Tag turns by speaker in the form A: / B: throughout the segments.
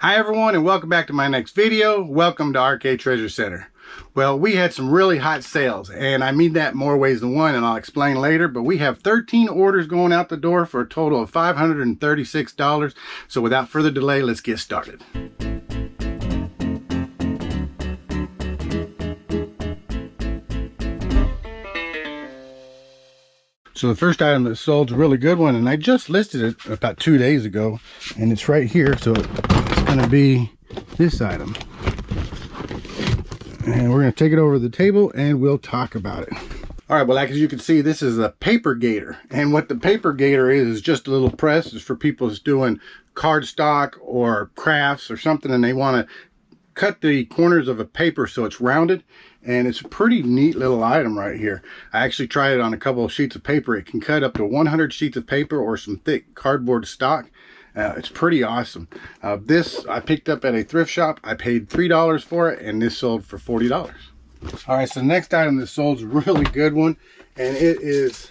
A: Hi everyone, and welcome back to my next video. Welcome to RK Treasure Center. Well, we had some really hot sales, and I mean that more ways than one, and I'll explain later, but we have 13 orders going out the door for a total of $536. So without further delay, let's get started. So the first item that sold is a really good one, and I just listed it about 2 days ago, and it's right here. So it's going to be this item, and we're going to take it over to the table and we'll talk about it. All right, well, like as you can see, this is a paper gator, and what the paper gator is just a little press. It's for people who's doing cardstock or crafts or something, and they want to cut the corners of a paper so it's rounded. And it's a pretty neat little item right here. I actually tried it on a couple of sheets of paper. It can cut up to 100 sheets of paper or some thick cardboard stock. It's pretty awesome. This I picked up at a thrift shop. I paid $3 for it, and this sold for $40. All right, so the next item that sold is a really good one, and it is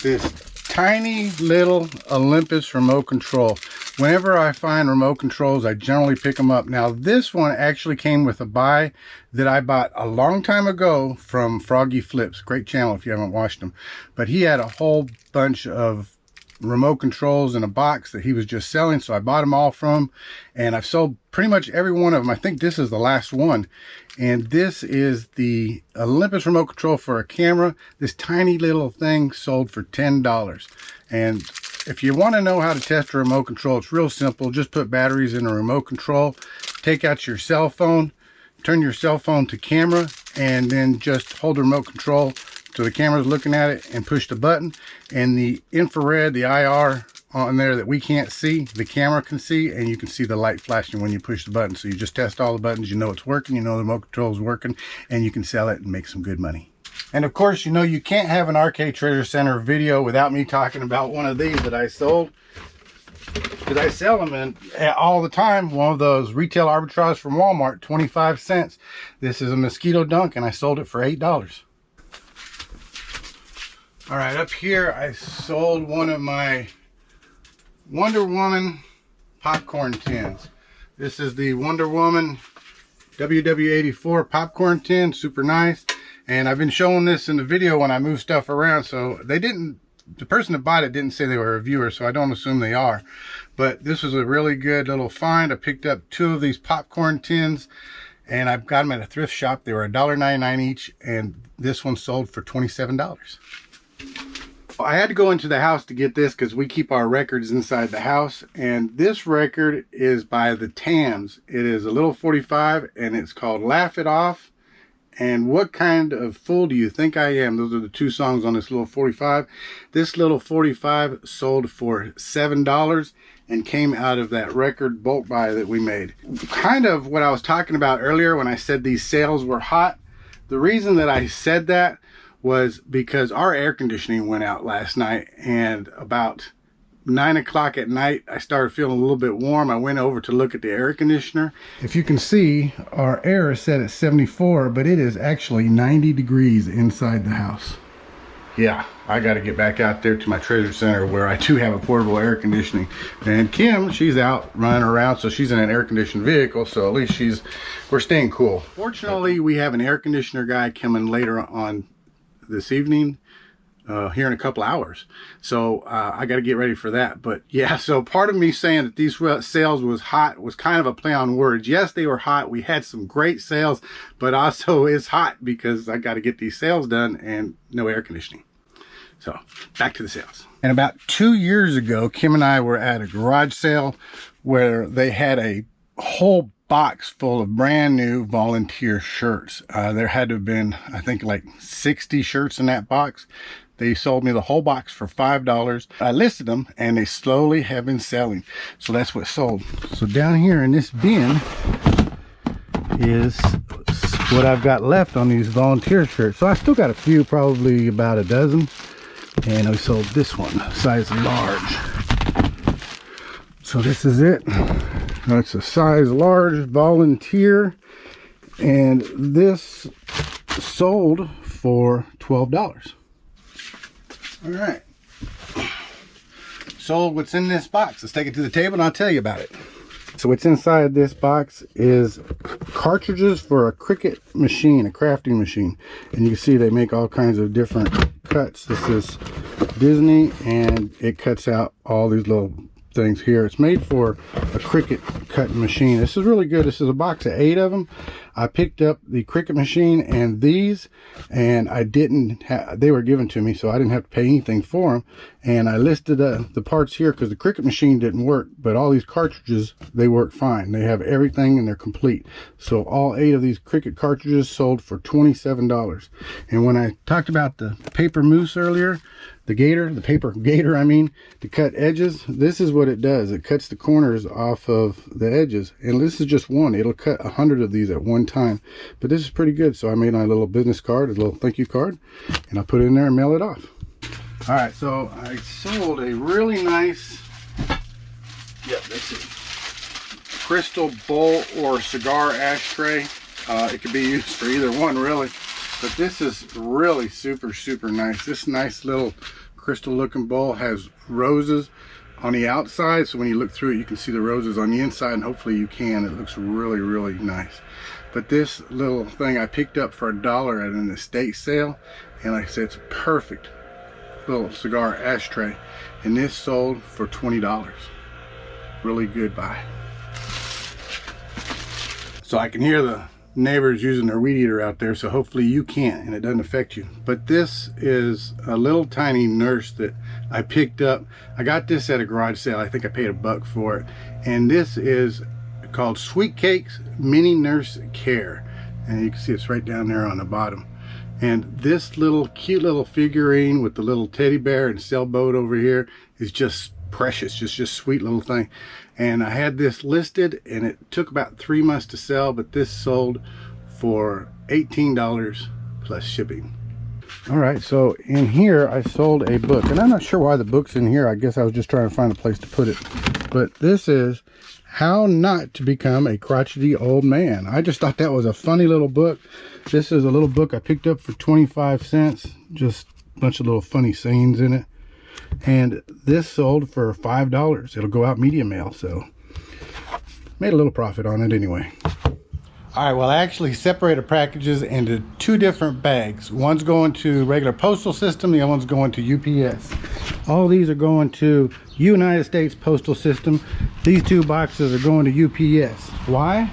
A: this tiny little Olympus remote control. Whenever I find remote controls, I generally pick them up. Now, this one actually came with a buy that I bought a long time ago from Froggy Flips. Great channel if you haven't watched them. But he had a whole bunch of remote controls in a box that he was just selling, so I bought them all from him, and I've sold pretty much every one of them. I think this is the last one, and this is the Olympus remote control for a camera. This tiny little thing sold for $10. And if you want to know how to test a remote control, it's real simple. Just put batteries in a remote control, take out your cell phone, turn your cell phone to camera, and then just hold the remote control so the camera's looking at it and push the button, and the infrared, the IR on there that we can't see, the camera can see, and you can see the light flashing when you push the button. So you just test all the buttons, you know it's working, you know the remote control is working, and you can sell it and make some good money. And of course, you know you can't have an RK Treasure Center video without me talking about one of these that I sold, because I sell them all the time. One of those retail arbitrage from Walmart, 25 cents. This is a mosquito dunk, and I sold it for $8. All right, up here I sold one of my Wonder Woman popcorn tins. This is the Wonder Woman WW84 popcorn tin, super nice. And I've been showing this in the video when I move stuff around, so the person that bought it didn't say they were a viewer, so I don't assume they are. But this was a really good little find. I picked up 2 of these popcorn tins, and I've got them at a thrift shop. They were $1.99 each, and this one sold for $27. I had to go into the house to get this because we keep our records inside the house, and this record is by the Tams. It is a little 45, and it's called Laugh It Off and What Kind of Fool Do You Think I Am. Those are the 2 songs on this little 45. This little 45 sold for $7 and came out of that record bulk buy that we made. Kind of what I was talking about earlier when I said these sales were hot. The reason that I said that was because our air conditioning went out last night, and about 9 o'clock at night I started feeling a little bit warm. I went over to look at the air conditioner. If you can see, our air is set at 74, but it is actually 90 degrees inside the house. Yeah, I got to get back out there to my treasure center where I do have a portable air conditioning. And Kim, she's out running around, so she's in an air conditioned vehicle, so at least we're staying cool. Fortunately, we have an air conditioner guy coming later on this evening, here in a couple hours, so I got to get ready for that. But yeah, so part of me saying that these sales was hot was kind of a play on words. Yes, they were hot. We had some great sales, but also it's hot because I got to get these sales done and no air conditioning. So back to the sales. And about 2 years ago, Kim and I were at a garage sale where they had a whole box full of brand new volunteer shirts. There had to have been, I think, like 60 shirts in that box. They sold me the whole box for $5. I listed them, and they slowly have been selling. So that's what sold. So down here in this bin is what I've got left on these volunteer shirts. So I still got a few, probably about a dozen. And I sold this one, size large. So this is it. It's a size large volunteer, and this sold for $12. All right, sold what's in this box. Let's take it to the table and I'll tell you about it. So what's inside this box is cartridges for a Cricut machine, a crafting machine. And you can see they make all kinds of different cuts. This is Disney, and it cuts out all these little things here. It's made for a Cricut cutting machine. This is really good. This is a box of 8 of them. I picked up the Cricut machine and these, and I didn't have, they were given to me, so I didn't have to pay anything for them. And I listed the parts here because the Cricut machine didn't work, but all these cartridges, they work fine. They have everything and they're complete. So all 8 of these Cricut cartridges sold for $27. And when I talked about the paper mousse earlier, the Gator, the paper Gator, I mean, to cut edges, this is what it does. It cuts the corners off of the edges. And this is just one. It'll cut 100 of these at one time. But this is pretty good. So I made my little business card, a little thank you card, and I'll put it in there and mail it off. All right, so I sold a really nice, this is crystal bowl or cigar ashtray. It could be used for either one, really. But this is really super nice. This nice little crystal looking bowl has roses on the outside, so when you look through it you can see the roses on the inside, and hopefully you can. It looks really nice. But this little thing I picked up for $1 at an estate sale, and like I said, it's a perfect little cigar ashtray, and this sold for $20. Really good buy. So I can hear the neighbors using their weed eater out there, so hopefully you can't and it doesn't affect you. But this is a little tiny nurse that I picked up. I got this at a garage sale. I think I paid $1 for it, and this is called Sweet Cakes Mini Nurse Care, and you can see it's right down there on the bottom. And this little cute little figurine with the little teddy bear and sailboat over here is just precious, just sweet little thing. And I had this listed, and it took about 3 months to sell, but this sold for $18 plus shipping. All right, so in here I sold a book, and I'm not sure why the book's in here. I guess I was just trying to find a place to put it. But this is How Not to Become a Crotchety Old Man. I just thought that was a funny little book. This is a little book I picked up for 25 cents. Just a bunch of little funny sayings in it. And this sold for $5. It'll go out media mail, so made a little profit on it anyway. All right, well, I actually separated packages into 2 different bags. One's going to regular postal system, the other one's going to UPS. All these are going to United States Postal System. These 2 boxes are going to UPS. Why?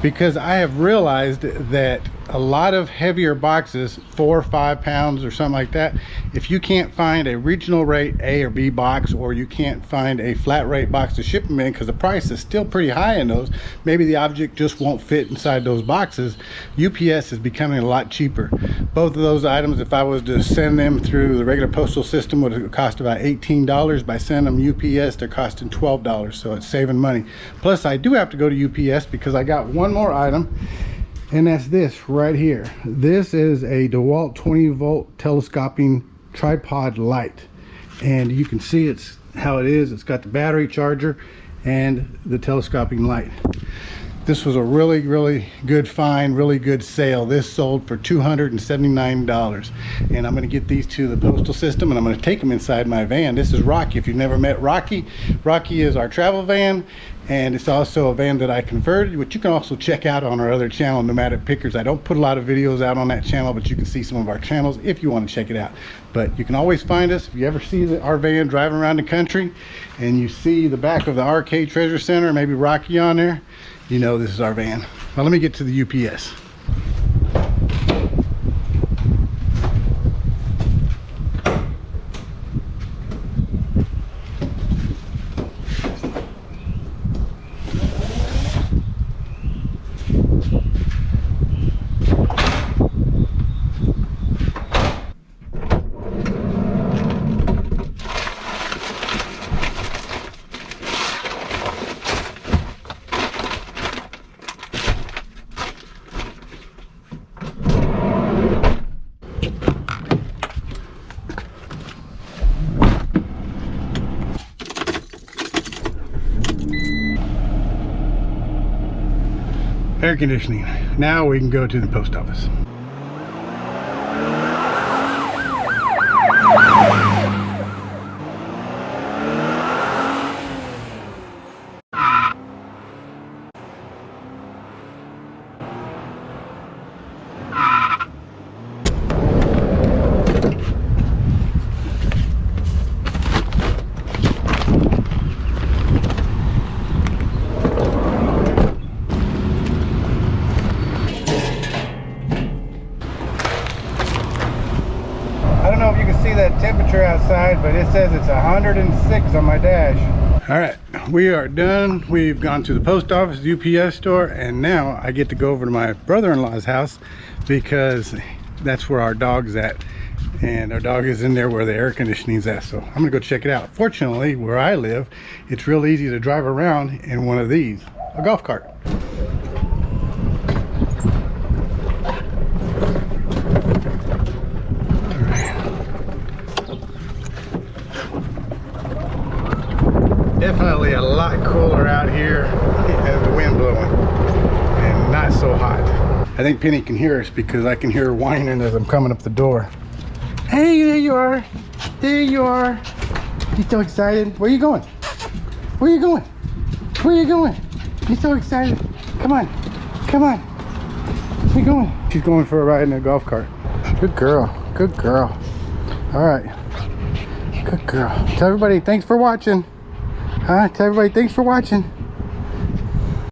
A: Because I have realized that a lot of heavier boxes, 4 or 5 pounds or something like that, if you can't find a regional rate A or B box, or you can't find a flat rate box to ship them in because the price is still pretty high in those, maybe the object just won't fit inside those boxes, UPS is becoming a lot cheaper. Both of those items, if I was to send them through the regular postal system, would cost about $18. By sending them UPS, they're costing $12, so it's saving money. Plus I do have to go to UPS because I got one more item, and that's this right here. This is a Dewalt 20-volt telescoping tripod light, and you can see it's how it is. It's got the battery charger and the telescoping light. This was a really good find, really good sale. This sold for $279, and I'm going to get these to the postal system, and I'm going to take them inside my van. This is Rocky. If you've never met Rocky, Rocky is our travel van, and it's also a van that I converted, which you can also check out on our other channel, Nomadic Pickers. I don't put a lot of videos out on that channel, but you can see some of our channels if you want to check it out. But you can always find us. If you ever see our van driving around the country and you see the back of the Arcade Treasure Center, maybe Rocky on there, you know this is our van. Well, let me get to the UPS. Air conditioning. Now we can go to the post office. outside, but it says it's 106 on my dash. All right, we are done. We've gone to the post office, UPS store, and now I get to go over to my brother-in-law's house because that's where our dog's at. And our dog is in there where the air conditioning's at, so I'm gonna go check it out. Fortunately, where I live, it's real easy to drive around in one of these, a golf cart. Definitely a lot cooler out here and the wind blowing and not so hot. I think Penny can hear us because I can hear her whining as I'm coming up the door. Hey, there you are. There you are. You so excited? Where you going? Where you going? Where you going? You so excited? Come on. Come on. Where you going? She's going for a ride in a golf cart. Good girl. Good girl. All right. Good girl. Tell everybody thanks for watching. Tell everybody thanks for watching.